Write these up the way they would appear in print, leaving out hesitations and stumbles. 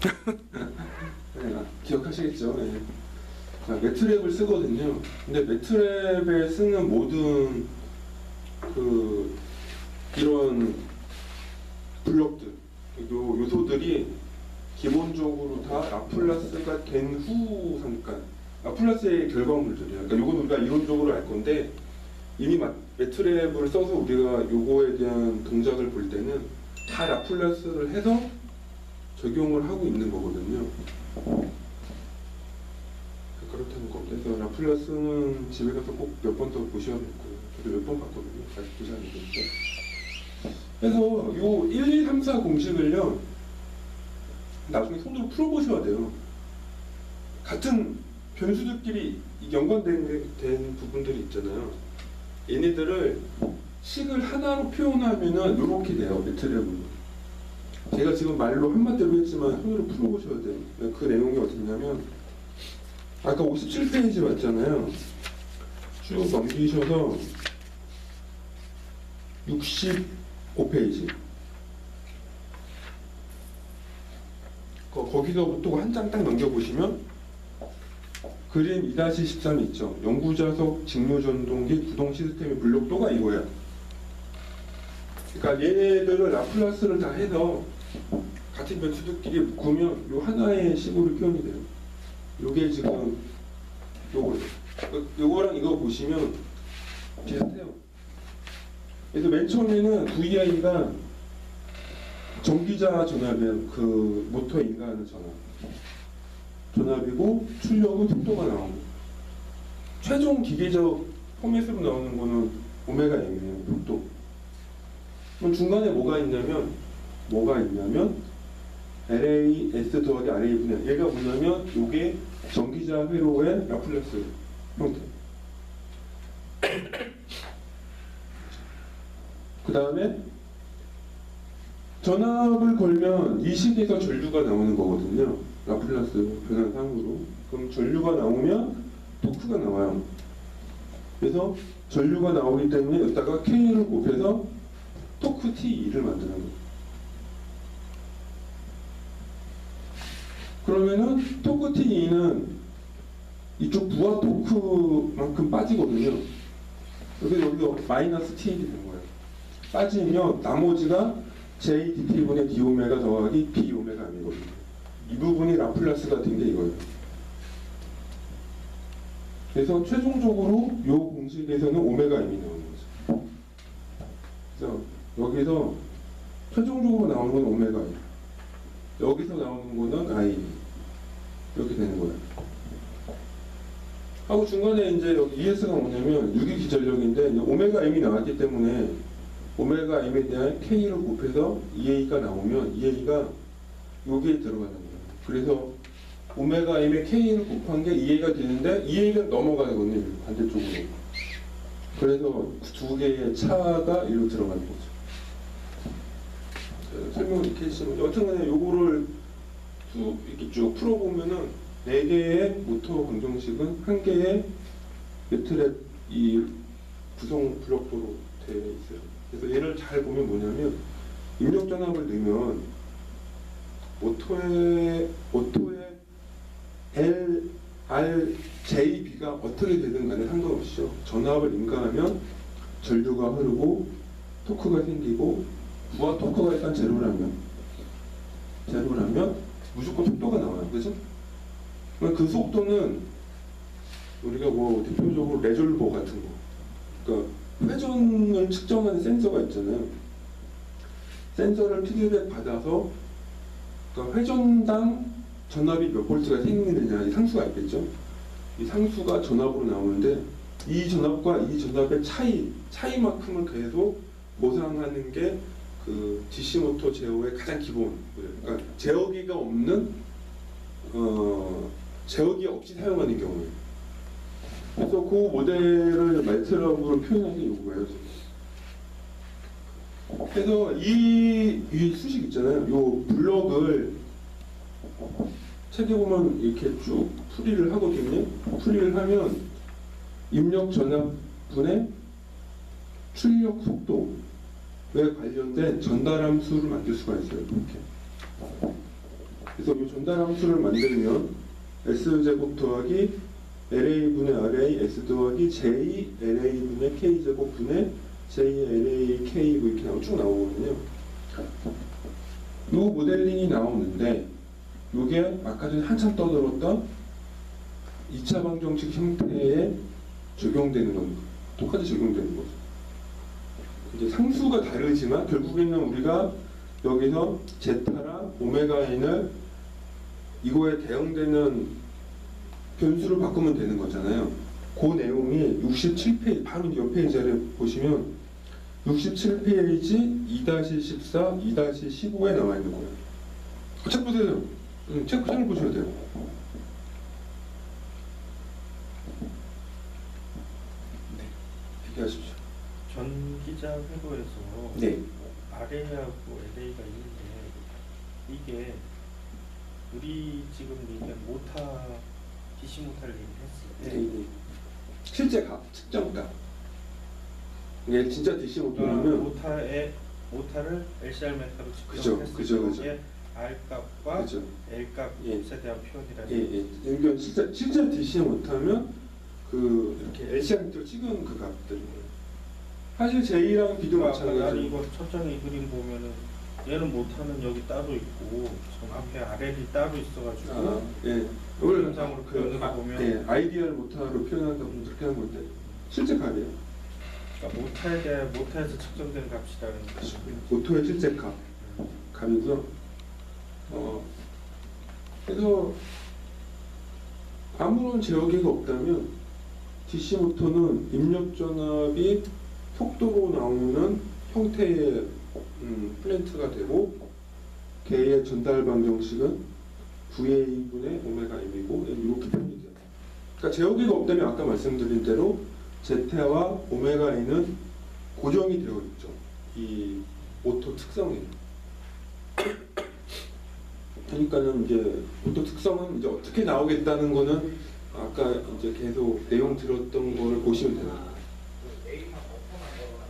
네, 기억하시겠죠? 네. 자, 매트랩을 쓰거든요. 근데 매트랩에 쓰는 모든 이런 블록들, 요소들이 기본적으로 다 라플라스가 된 후 잠깐 라플라스의 결과물들이에요. 그러니까 요건 우리가 이론적으로 알 건데 이미 매트랩을 써서 우리가 요거에 대한 동작을 볼 때는 다 라플라스를 해서 적용을 하고 있는 거거든요. 그렇다는 겁니다. 그래서 라플라스는 집에 가서 꼭 몇 번 더 보셔야 되고요. 저도 몇 번 봤거든요. 아직 보셔야 되는데. 그래서 요 1, 2, 3, 4 공식을요, 나중에 손으로 풀어보셔야 돼요. 같은 변수들끼리 연관된 부분들이 있잖아요. 얘네들을 식을 하나로 표현하면은 이렇게 돼요. 매트랩으로. 제가 지금 말로 한마디로 했지만 손으로 풀어보셔야 돼요. 그 내용이 어딨냐면 아까 57페이지 맞잖아요. 쭉 넘기셔서 65페이지 거기서부터 한 장 딱 넘겨보시면 그림 2-13 있죠. 연구자석 직무전동기 구동 시스템의 블록도가 이거야. 그러니까 얘네들을 라플라스를 다 해서 같은 변수들끼리 묶으면 요 하나의 식으로 표현이 돼요. 요게 지금 요거랑 이거 보시면 비슷해요. 그래서 맨 처음에는 VI가 전기자 전압이에요. 그 모터에 인가하는 전압이고 출력은 속도가 나오고 최종 기계적 포맷으로 나오는 거는 오메가 M이에요. 속도. 그럼 중간에 뭐가 있냐면 LA S 더하기 RA 분의 얘가 뭐냐면 요게 전기자 회로의 라플라스 형태. 그 다음에 전압을 걸면 이 식에서 전류가 나오는 거거든요. 라플라스 변환상으로. 그럼 전류가 나오면 토크가 나와요. 그래서 전류가 나오기 때문에 여기다가 K를 곱해서 토크 T2를 만드는 거예요. 그러면은 토크 T2는 이쪽 부하 토크만큼 빠지거든요. 그래서 여기서 마이너스 T1이 되는 거예요. 빠지면 나머지가 JDT분의 D오메가 더하기 B오메가 M이거든요. 이 부분이 라플라스가 된 게 이거예요. 그래서 최종적으로 이 공식에서는 오메가 M이 나오는 거죠. 그래서 여기서 최종적으로 나오는 건 오메가 M. 여기서 나오는 거는 I. 이렇게 되는 거예요. 하고 중간에 이제 여기 ES가 뭐냐면 유기기전력인데 오메가 M이 나왔기 때문에 오메가 M에 대한 K를 곱해서 EA가 나오면 EA가 여기에 들어가는 거예요. 그래서 오메가 M의 K를 곱한 게 EA가 되는데 EA가 넘어가거든요. 반대쪽으로. 그래서 두 개의 차가 이리로 들어가는 거죠. 설명을 이렇게 했으면 여튼간에 요거를 이렇게 쭉 풀어보면은 4개의 모터 방정식은 1개의 매트랩 이 구성 블록도로 되어 있어요. 그래서 얘를 잘 보면 뭐냐면 입력 전압을 넣으면 모터의 L, R, J, B가 어떻게 되든 간에 상관없이요. 전압을 인가하면 전류가 흐르고 토크가 생기고 부하 토크가 일단 제로라면 무조건 속도가 나와요. 그죠? 그 속도는 우리가 뭐 대표적으로 레졸버 같은 거, 그러니까 회전을 측정하는 센서가 있잖아요. 센서를 피드백 받아서 그러니까 회전당 전압이 몇 볼트가 생기느냐 이 상수가 있겠죠. 이 상수가 전압으로 나오는데 이 전압과 이 전압의 차이만큼을 계속 보상하는 게 그 DC 모터 제어의 가장 기본. 그러니까 제어기가 없는 제어기 없이 사용하는 경우에. 그래서 그 모델을 매트랩으로 표현한 게 이거예요. 그래서 이 수식 있잖아요. 요 블럭을 책에 보면 이렇게 쭉 풀이를 하거든요. 풀이를 하면 입력 전압분의 출력 속도에 관련된 전달함수를 만들 수가 있어요. 이렇게. 그래서 이 전달 함수를 만들면 S제곱 더하기 LA분의 RA S 더하기 J LA분의 K제곱 분의 J LA K 뭐 이렇게 쭉 나오거든요. 이 모델링이 나오는데 이게 아까 전에 한참 떠들었던 2차 방정식 형태에 적용되는 겁니다. 똑같이 적용되는 거죠. 이제 상수가 다르지만 결국에는 우리가 여기서 제타랑 오메가 n을 이거에 대응되는 변수를 바꾸면 되는 거잖아요. 그 내용이 67페이지, 바로 옆 페이지를 보시면 67페이지 2-14, 2-15에 나와 있는 거예요. 책 보세요. 책을 보셔야 돼요. 네, 얘기하십시오. 전기자 회로에서 네. RA하고 LA가 있는데 이게 우리 지금 얘기한 모타 DC 모타를 얘기했을 때 네. 실제 값, 측정 값. 이게 진짜 DC 모터라면 모타를 LCR 메타로 그죠. 측정했을 때 R 값과 그죠. L 값에 대한 표현이라는 예. 이건 실제 DC 모터면 그 이렇게 LCR로 찍은 그 값들이에요. 사실 J랑 B도 마찬가지예요. 이거 첫 장의 그림 보면은 얘는 모타는 여기 따로 있고 저 앞에 RL이 따로 있어가지고 예. 이걸 영상으로 표현을 보면 예, 아이디얼 모터로 표현한다 보면 그렇게 하는 건데 실제 값이에요. 그러니까 모타에서 측정된 값이라는 거죠. 모터의 실제 값이고요. 그래서 아무런 제어기가 없다면 DC 모터는 입력 전압이 속도로 나오는 형태의 플랜트가 되고 걔의 전달 방정식은 VA분의 오메가 M이고 이렇게 표현이 돼요. 그러니까 제어기가 없다면 아까 말씀드린 대로 제타와 오메가 N은 고정이 되어 있죠. 이 모터 특성에. 그러니까는 이제 모터 특성은 이제 어떻게 나오겠다는 거는 아까 이제 계속 내용 들었던 거를 보시면 돼요.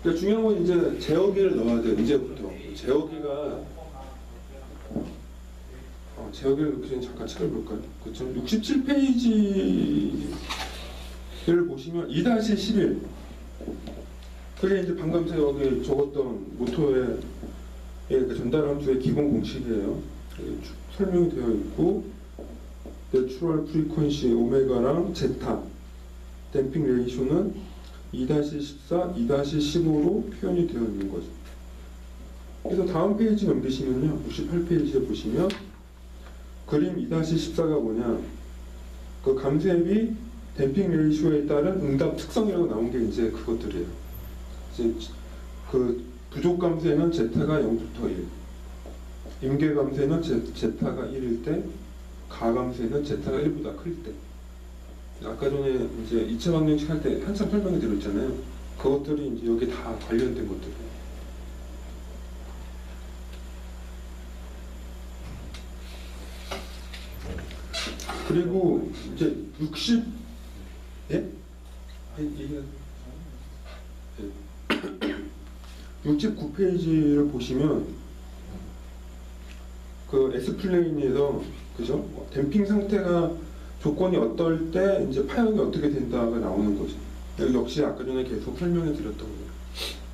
그러니까 중요한 건 이제 제어기를 넣어야 돼요. 이제부터 제어기를 넣기 전에 잠깐 책을 볼까요? 그렇죠. 67페이지를 보시면 2-11 그게 이제 방금 제가 여기 적었던 모터의 그 전달 함수의 기본 공식이에요. 설명이 되어 있고 내추럴 프리퀀시 오메가랑 제타 댐핑 레이쇼는 2-14, 2-15로 표현이 되어 있는 거죠. 그래서 다음 페이지 넘기시면요. 68페이지에 보시면 그림 2-14가 뭐냐. 그 감쇄비 댐핑 레이쇼에 따른 응답 특성이라고 나온 게 이제 그것들이에요. 이제 그 부족 감쇄는 제타가 0부터 1. 임계 감쇄는 제타가 1일 때, 가감쇄는 제타가 1보다 클 때. 아까 전에 이제 2차 방정식 할 때 한참 설명이 들었잖아요. 그것들이 이제 여기 다 관련된 것들이에요. 그리고 이제 69페이지를 보시면 그 S플레인에서 그죠? 댐핑 상태가 조건이 어떨 때 이제 파형이 어떻게 된다가 나오는 거죠. 역시 아까 전에 계속 설명해 드렸던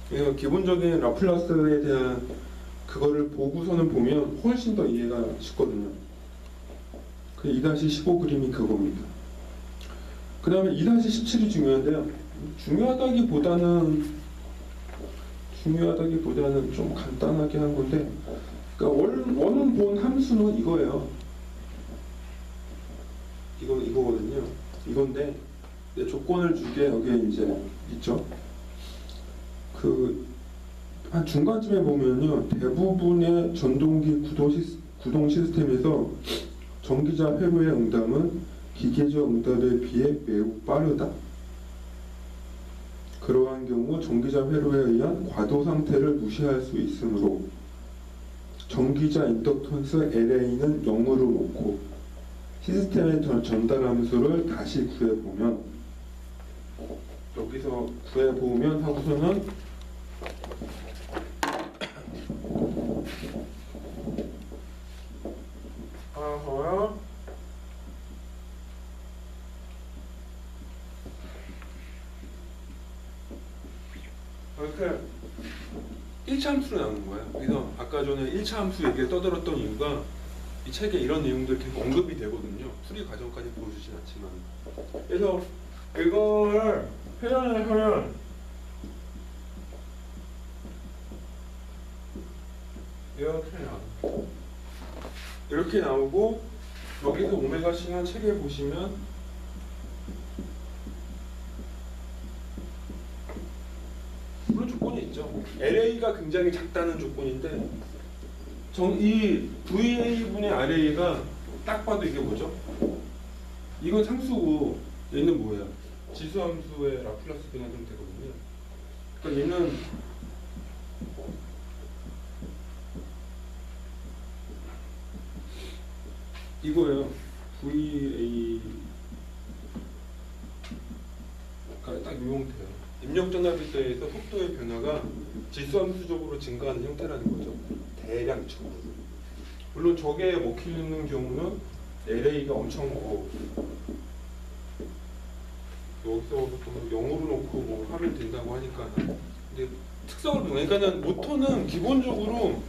거예요. 기본적인 라플라스에 대한 그거를 보고서는 보면 훨씬 더 이해가 쉽거든요. 그 2-15 그림이 그겁니다. 그 다음에 2-17이 중요한데요. 중요하다기보다는 좀 간단하게 한 건데, 그러니까 원은 본 함수는 이거예요. 이거거든요. 이건데 조건을 주게 여기에 이제 있죠. 그 한 중간쯤에 보면요, 대부분의 전동기 구동 시스템에서 전기자 회로의 응답은 기계적 응답에 비해 매우 빠르다. 그러한 경우 전기자 회로에 의한 과도 상태를 무시할 수 있으므로 전기자 인덕턴스 LA는 0으로 놓고 시스템의 전달 함수를 다시 구해보면, 여기서 구해보면 하고서는 하나 더요. 이렇게 1차 함수로 나오는 거예요. 그래서 아까 전에 1차 함수 얘기를 떠들었던 이유가 이 책에 이런 내용들 계속 언급이 되거든요. 풀이 과정까지 보여주진 않지만. 그래서 이거를 표현을 하면 이렇게 나오고 여기서 오메가 C는 책에 보시면 그런 조건이 있죠. LA가 굉장히 작다는 조건인데 이 VA분의 RA가 딱 봐도 이게 뭐죠? 이건 상수고 얘는 뭐야? 지수함수의 라플라스 변환 형태거든요. 그러니까 얘는 이거예요. VA가 딱 이 형태예요. 입력전압일대에서 속도의 변화가 지수함수적으로 증가하는 형태라는 거죠. 대량적으로. 물론 저게 먹히는 경우는 LA가 엄청 크고 여기서 또 0으로 놓고 뭐 하면 된다고 하니까 근데 특성을 보면 그러니까는 모터는 기본적으로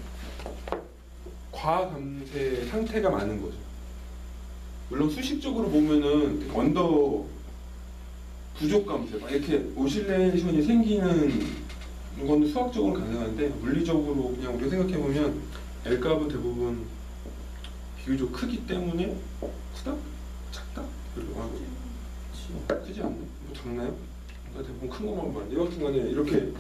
과감세 상태가 많은 거죠. 물론 수식적으로 보면은 언더 부족 감세 막 이렇게 오실레이션이 생기는 건 수학적으로 가능한데 물리적으로 그냥 우리가 생각해 보면 L값은 대부분 비교적 크기 때문에 크다? 작다? 별로 하고 크지 않나? 뭐 작나요? 그러니까 대부분 큰 것만 봐요. 여하튼간에 이렇게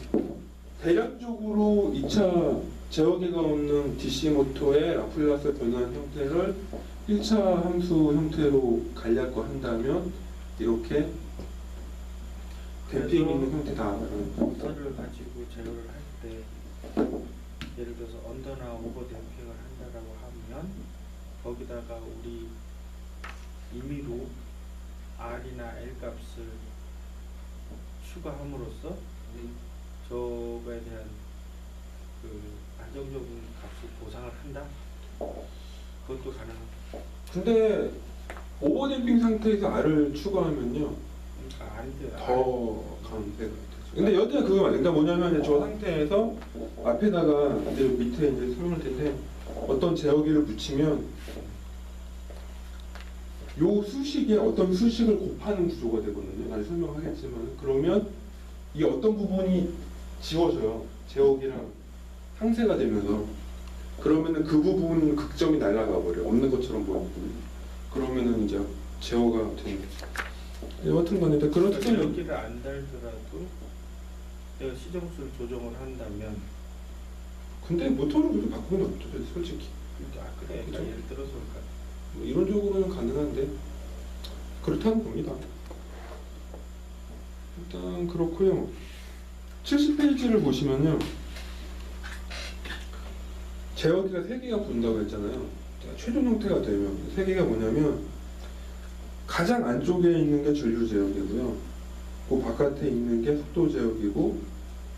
대략적으로 2차 제어기가 없는 DC 모터의 라플라스 변환 형태를 1차 함수 형태로 간략화 한다면 이렇게 댐핑 있는 형태다. 모터를 가지고 제어를 할 때 예를 들어서 언더나 오버 댐핑을 한다라고 하면 거기다가 우리 임의로 R이나 L 값을 추가함으로써 저거에 대한 그 안정적인 값을 보상을 한다? 그것도 가능합니다. 근데 오버댐핑 상태에서 R을 추가하면요 아닌데 더 강세가 되죠. 근데 여튼 그거 맞아요. 그러니까 뭐냐면 저 상태에서 앞에다가 이제 밑에 이제 설명할 텐데 어떤 제어기를 붙이면 요 수식에 어떤 수식을 곱하는 구조가 되거든요. 나중에 설명하겠지만 그러면 이 어떤 부분이 지워져요. 제어기랑 상쇄가 되면서 그러면은 그 부분 극점이 날아가 버려. 없는 것처럼 보이고 그러면은 이제 제어가 되는 거죠. 여하튼간에 그런 특성이 여기를 안 달더라도 내가 시정수를 조정을 한다면 근데 모터를 그렇게 바꾸는 건 없죠, 솔직히. 그래 그쵸? 예를 들어서 뭐 이론적으로는 가능한데 그렇다는 겁니다. 일단 그렇고요. 70페이지를 보시면요. 제어기가 3개가 분다고 했잖아요. 최종 형태가 되면 3개가 뭐냐면 가장 안쪽에 있는 게 전류 제어기고요. 그 바깥에 있는 게 속도 제어기고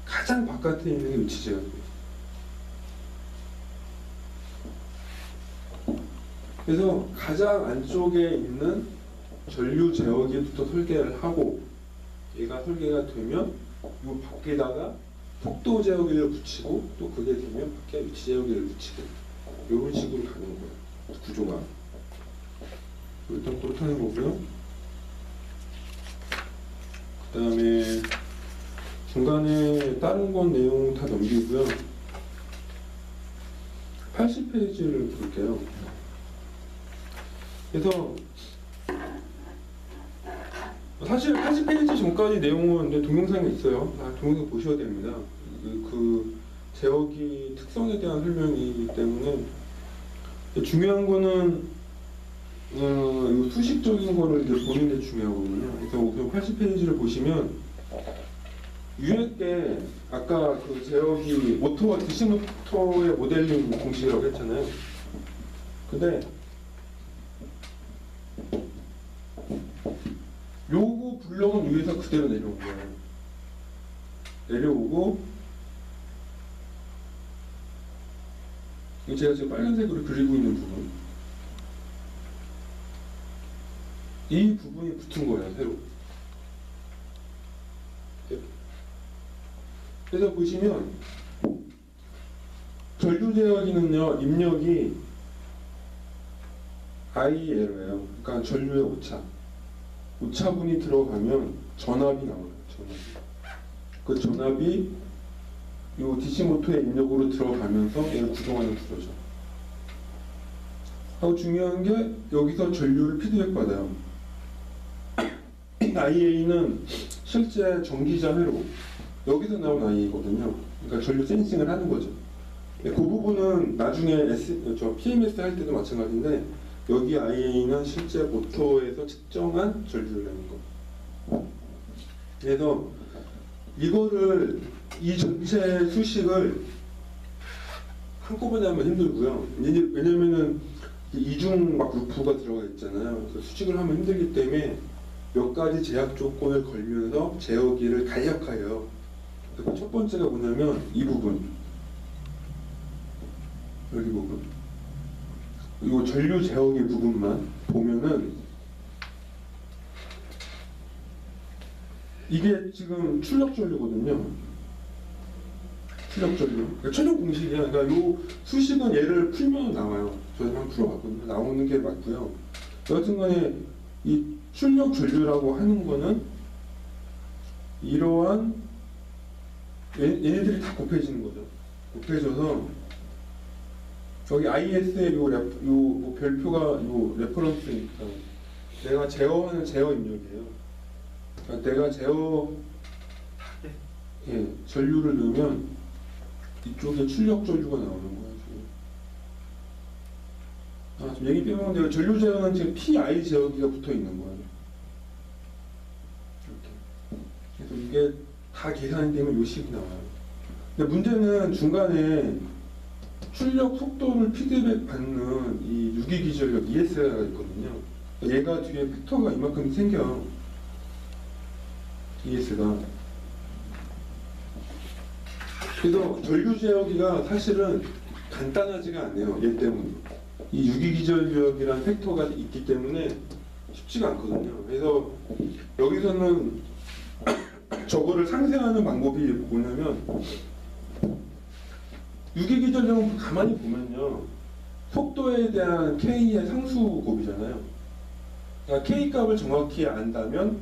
가장 바깥에 있는 게 위치 제어기예요. 그래서 가장 안쪽에 있는 전류 제어기부터 설계를 하고 얘가 설계가 되면 이 밖에다가 속도 제어기를 붙이고 또 그게 되면 밖에 위치 제어기를 붙이고 이런 식으로 가는 거예요. 구조가. 일단 그렇다는 거고요. 그 다음에 중간에 다른 건 내용 다 넘기고요. 80페이지를 볼게요. 그래서 사실 80페이지 전까지 내용은 이제 동영상이 있어요. 다 동영상 보셔야 됩니다. 그 제어기 특성에 대한 설명이기 때문에 중요한 거는 이 수식적인 거를 이제 보는 게 중요하거든요. 그래서 우선 80페이지를 보시면 위에 게 아까 그 제어기 모터와 DC 모터의 모델링 공식이라고 했잖아요. 근데 요거 블럭은 위에서 그대로 내려온 거예요. 내려오고 이거 제가 지금 빨간색으로 그리고 있는 부분 이 부분이 붙은 거예요, 새로. 그래서 보시면 전류 제어기는요, 입력이 IL이에요. 그러니까 전류의 오차. 오차분이 들어가면 전압이 나와요. 전압이. 그 전압이 이 DC 모터의 입력으로 들어가면서 얘를 구동하는 구조죠. 하고 중요한 게 여기서 전류를 피드백 받아요. IA는 실제 전기자 회로 여기서 나온 IA거든요. 그러니까 전류 센싱을 하는 거죠. 그 부분은 나중에 PMS 할 때도 마찬가지인데 여기 IA는 실제 모터에서 측정한 전류라는 거. 그래서 이거를 이 전체 수식을 한꺼번에 하면 힘들고요. 왜냐면은 이중 막 루프가 들어가 있잖아요. 그래서 수식을 하면 힘들기 때문에 몇 가지 제약 조건을 걸면서 제어기를 간략화해요. 그 첫 번째가 뭐냐면 이 부분, 여기 부분, 이 전류 제어기 부분만 보면은 이게 지금 출력 전류거든요. 출력 전류. 그러니까 최종 공식이야. 그러니까 이 수식은 얘를 풀면 나와요. 저희 한번 풀어봤거든요. 나오는 게 맞고요. 여하튼간에 이 출력 전류라고 하는 거는 이러한 얘네들이 다 곱해지는 거죠. 곱해져서 여기 IS의 요 별표가 요 레퍼런스니까 내가 제어하는 제어 입력이에요. 그러니까 내가 전류를 넣으면 이쪽에 출력 전류가 나오는 거예요. 지금. 좀 얘기 빼먹는데 전류 제어는 지금 PI 제어기가 붙어 있는 거예요. 이렇게. 그래서 이게 다 계산이 되면 요 식이 나와요. 근데 문제는 중간에 출력 속도를 피드백 받는 이 유기기전력 ES가 있거든요. 얘가 뒤에 팩터가 이만큼 생겨. ES가. 그래서 전류 제어기가 사실은 간단하지가 않네요. 얘 때문에. 이 유기기전력이라는 팩터가 있기 때문에 쉽지가 않거든요. 그래서 여기서는 저거를 상쇄하는 방법이 뭐냐면 유기기전력은 가만히 보면요. 속도에 대한 K의 상수곱이잖아요. 그러니까 K 값을 정확히 안다면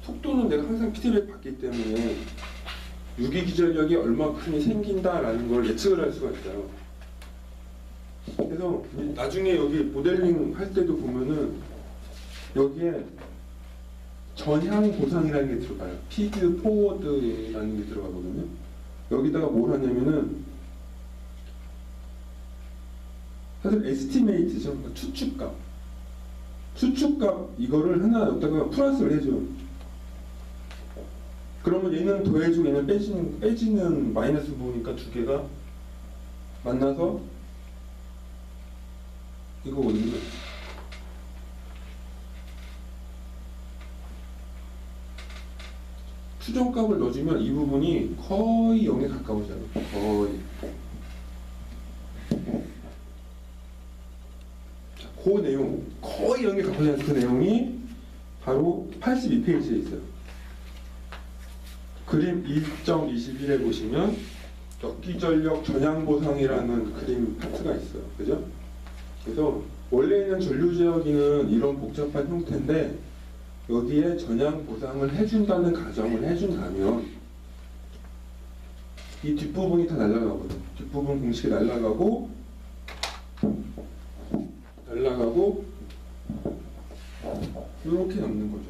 속도는 내가 항상 피드백 받기 때문에 유기기전력이 얼마큼이 생긴다라는 걸 예측을 할 수가 있어요. 그래서 나중에 여기 모델링 할 때도 보면은 여기에 전향 보상이라는 게 들어가요. 피드 포워드라는 게 들어가거든요. 여기다가 뭘 하냐면은 사실 에스티메이트죠. 추측값. 추측값 이거를 하나 여기다가 플러스를 해줘. 그러면 얘는 더해주고 얘는 빼지는 마이너스 부분이니까 두 개가 만나서 이거거든요. 추정값을 넣어주면 이 부분이 거의 0에 가까워져요. 거의. 자, 그 내용, 거의 0에 가까워지는 그 내용이 바로 82페이지에 있어요. 그림 1.21에 보시면 역기전력 전향보상이라는 그림 파트가 있어요. 그죠? 그래서 원래 있는 전류제어기는 이런 복잡한 형태인데 여기에 전향 보상을 해준다는 가정을 해준다면 이 뒷부분이 다 날아가거든. 뒷부분 공식이 날아가고 이렇게 남는 거죠.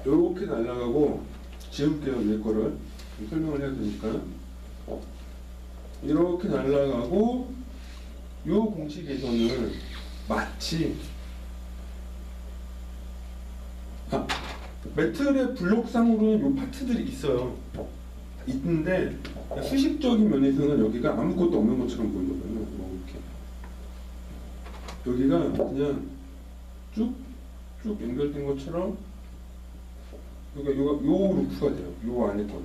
이렇게 날아가고 지울게요. 위에 거를 설명을 해야 되니까. 이렇게 날아가고 이 공식에서는 마치 매트의 블록상으로는 이 파트들이 있어요. 있는데 수식적인 면에서는 여기가 아무것도 없는 것처럼 보이거든요. 이렇게 여기가 그냥 쭉 연결된 것처럼 요 루프가 돼요. 요 안에 거.